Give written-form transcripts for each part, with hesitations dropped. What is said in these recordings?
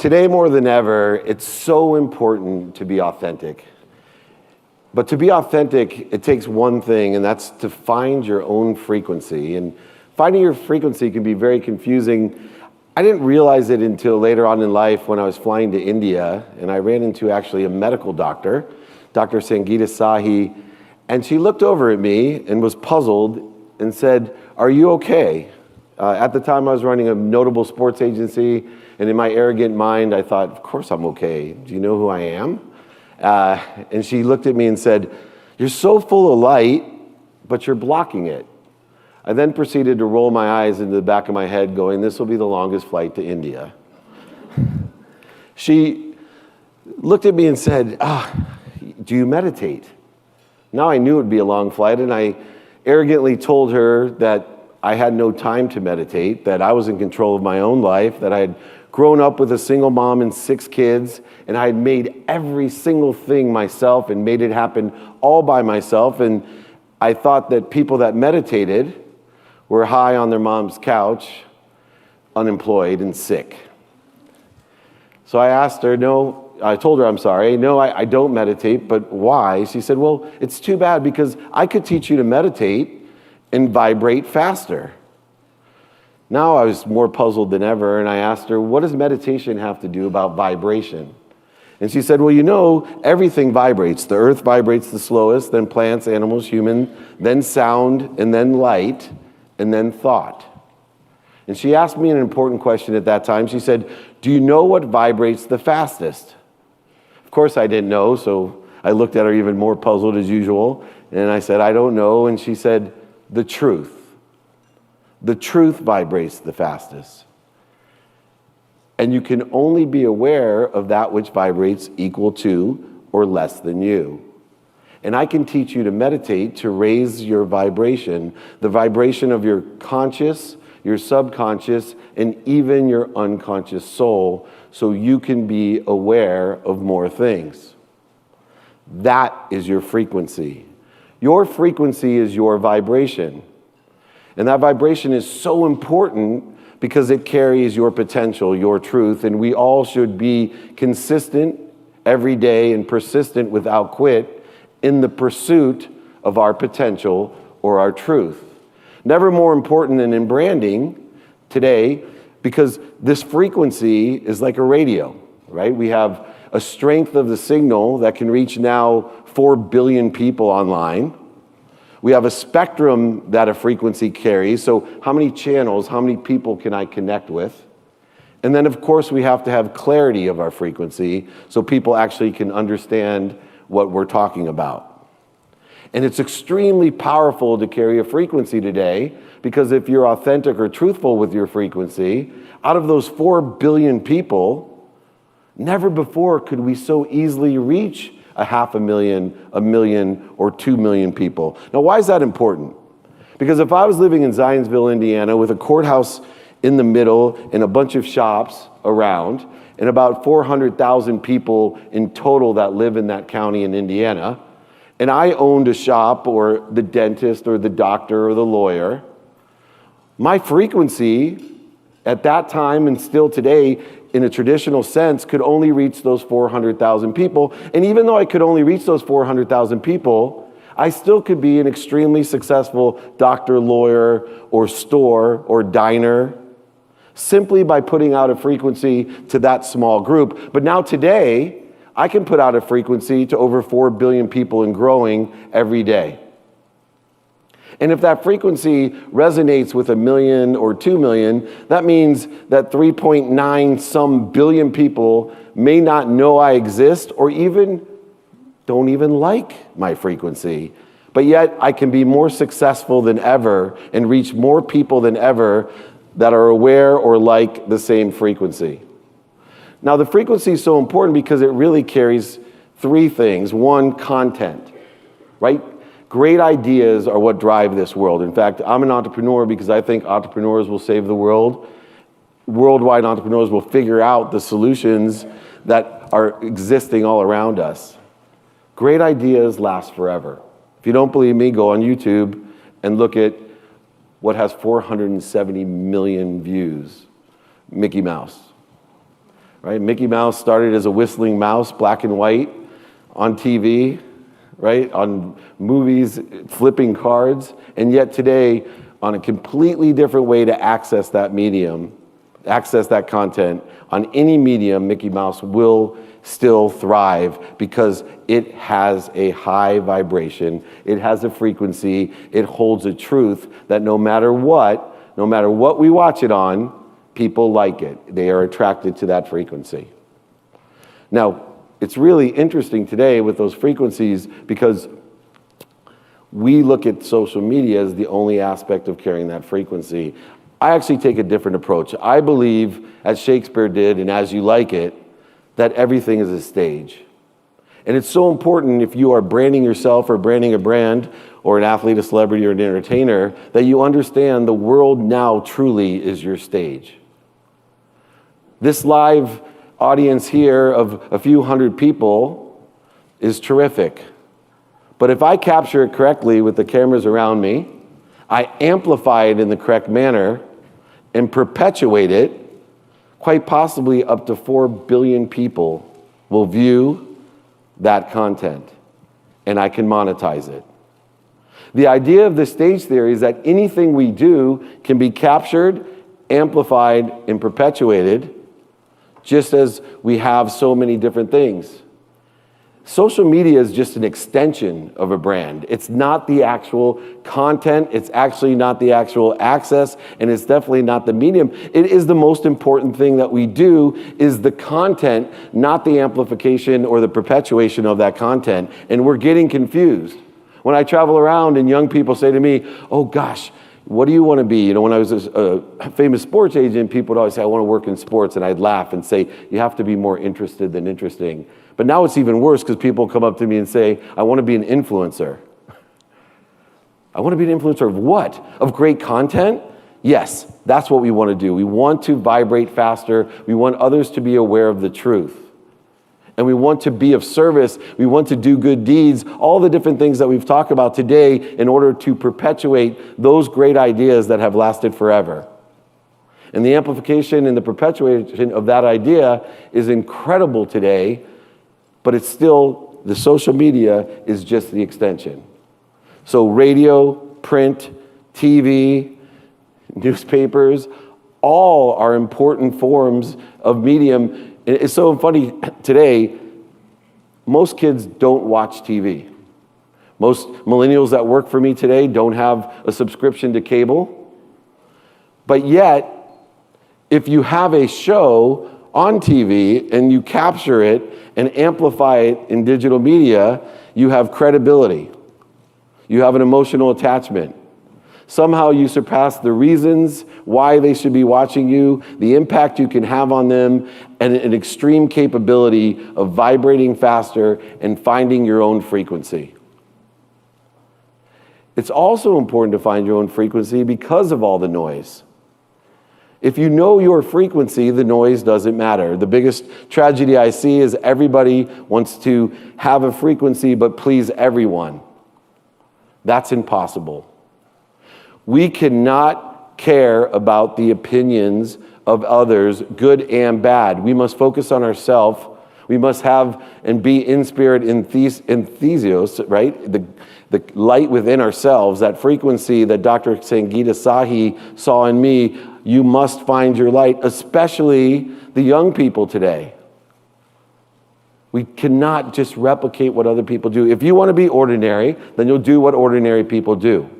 Today more than ever, it's so important to be authentic. But to be authentic, it takes one thing, and that's to find your own frequency. And finding your frequency can be very confusing. I didn't realize it until later on in life when I was flying to India, and I ran into actually a medical doctor, Dr. Sangeeta Sahi, and she looked over at me and was puzzled and said, "Are you okay?" At the time, I was running a notable sports agency, and in my arrogant mind, I thought, of course I'm okay. Do you know who I am? And she looked at me and said, "You're so full of light, but you're blocking it." I then proceeded to roll my eyes into the back of my head going, this will be the longest flight to India. She looked at me and said, "Do you meditate?" Now I knew it would be a long flight, and I arrogantly told her that I had no time to meditate, that I was in control of my own life, that I had grown up with a single mom and 6 kids, and I had made every single thing myself and made it happen all by myself. And I thought that people that meditated were high on their mom's couch, unemployed and sick. So I asked her, I told her, I'm sorry, no, I don't meditate, but why? She said, well, it's too bad because I could teach you to meditate and vibrate faster. Now I was more puzzled than ever, and I asked her, what does meditation have to do about vibration? And she said, well, everything vibrates. The earth vibrates the slowest, then plants, animals, human, then sound, and then light, and then thought. And she asked me an important question at that time. She said, do you know what vibrates the fastest? Of course I didn't know, so I looked at her even more puzzled as usual, and I said, I don't know, and she said, the truth. The truth vibrates the fastest. And you can only be aware of that which vibrates equal to or less than you. And I can teach you to meditate to raise your vibration, the vibration of your conscious, your subconscious, and even your unconscious soul, so you can be aware of more things. That is your frequency. Your frequency is your vibration. And that vibration is so important because it carries your potential, your truth, and we all should be consistent every day and persistent without quit in the pursuit of our potential or our truth. Never more important than in branding today, because this frequency is like a radio, right? We have a strength of the signal that can reach now 4 billion people online. We have a spectrum that a frequency carries, so how many channels, how many people can I connect with? And then, of course, we have to have clarity of our frequency so people actually can understand what we're talking about. And it's extremely powerful to carry a frequency today, because if you're authentic or truthful with your frequency, out of those 4 billion people, never before could we so easily reach 500,000, 1 million, or 2 million people. Now, why is that important? Because if I was living in Zionsville, Indiana, with a courthouse in the middle and a bunch of shops around, and about 400,000 people in total that live in that county in Indiana, and I owned a shop or the dentist or the doctor or the lawyer, my frequency at that time and still today, in a traditional sense, could only reach those 400,000 people. And even though I could only reach those 400,000 people, I still could be an extremely successful doctor, lawyer, or store, or diner, simply by putting out a frequency to that small group. But now today, I can put out a frequency to over 4 billion people and growing every day. And if that frequency resonates with 1 million or 2 million, that means that 3.9 some billion people may not know I exist or even don't even like my frequency. But yet I can be more successful than ever and reach more people than ever that are aware or like the same frequency. Now, the frequency is so important because it really carries 3 things. 1, content, right? Great ideas are what drive this world. In fact, I'm an entrepreneur because I think entrepreneurs will save the world. Worldwide entrepreneurs will figure out the solutions that are existing all around us. Great ideas last forever. If you don't believe me, go on YouTube and look at what has 470 million views. Mickey Mouse. right? Mickey Mouse started as a whistling mouse, black and white, on TV, right? On movies, flipping cards, and yet today, on a completely different way to access that medium, access that content, on any medium, Mickey Mouse will still thrive because it has a high vibration, it has a frequency, it holds a truth that no matter what we watch it on, people like it. They are attracted to that frequency. Now, it's really interesting today with those frequencies because we look at social media as the only aspect of carrying that frequency. I actually take a different approach. I believe, as Shakespeare did, and as you like it, that everything is a stage. And it's so important if you are branding yourself or branding a brand or an athlete, a celebrity, or an entertainer, that you understand the world now truly is your stage. This live audience here of a few hundred people is terrific. But if I capture it correctly with the cameras around me, I amplify it in the correct manner and perpetuate it, quite possibly up to 4 billion people will view that content, and I can monetize it. The idea of the stage theory is that anything we do can be captured, amplified, and perpetuated, just as we have so many different things. Social media is just an extension of a brand. It's not the actual content, it's actually not the actual access, and it's definitely not the medium. It is the most important thing that we do is the content, not the amplification or the perpetuation of that content, and we're getting confused. When I travel around and young people say to me, oh gosh, what do you want to be? You know, when I was a famous sports agent, people would always say, I want to work in sports, and I'd laugh and say, you have to be more interested than interesting. But now it's even worse because people come up to me and say, I want to be an influencer. I want to be an influencer of what? Of great content? Yes, that's what we want to do. We want to vibrate faster. We want others to be aware of the truth. And we want to be of service. We want to do good deeds, all the different things that we've talked about today in order to perpetuate those great ideas that have lasted forever. And the amplification and the perpetuation of that idea is incredible today, but it's still, the social media is just the extension. So radio, print, TV, newspapers, all are important forms of medium. It's so funny today, most kids don't watch TV. Most millennials that work for me today don't have a subscription to cable. But yet, if you have a show on TV and you capture it and amplify it in digital media, you have credibility. You have an emotional attachment. Somehow you surpass the reasons why they should be watching you, the impact you can have on them, and an extreme capability of vibrating faster and finding your own frequency. It's also important to find your own frequency because of all the noise. If you know your frequency, the noise doesn't matter. The biggest tragedy I see is everybody wants to have a frequency but please everyone. That's impossible. We cannot care about the opinions of others, good and bad. We must focus on ourselves. We must have and be in spirit, in thesios, right? The light within ourselves, that frequency that Dr. Sangeeta Sahi saw in me. You must find your light, especially the young people today. We cannot just replicate what other people do. If you want to be ordinary, then you'll do what ordinary people do.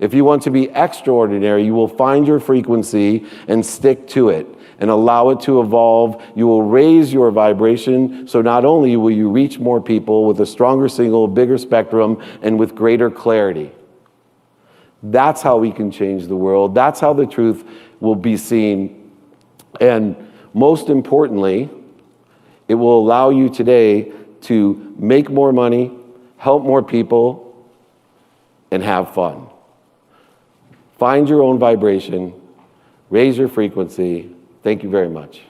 If you want to be extraordinary, you will find your frequency and stick to it and allow it to evolve. You will raise your vibration, so not only will you reach more people with a stronger signal, bigger spectrum, and with greater clarity. That's how we can change the world. That's how the truth will be seen. And most importantly, it will allow you today to make more money, help more people, and have fun. Find your own vibration, raise your frequency. Thank you very much.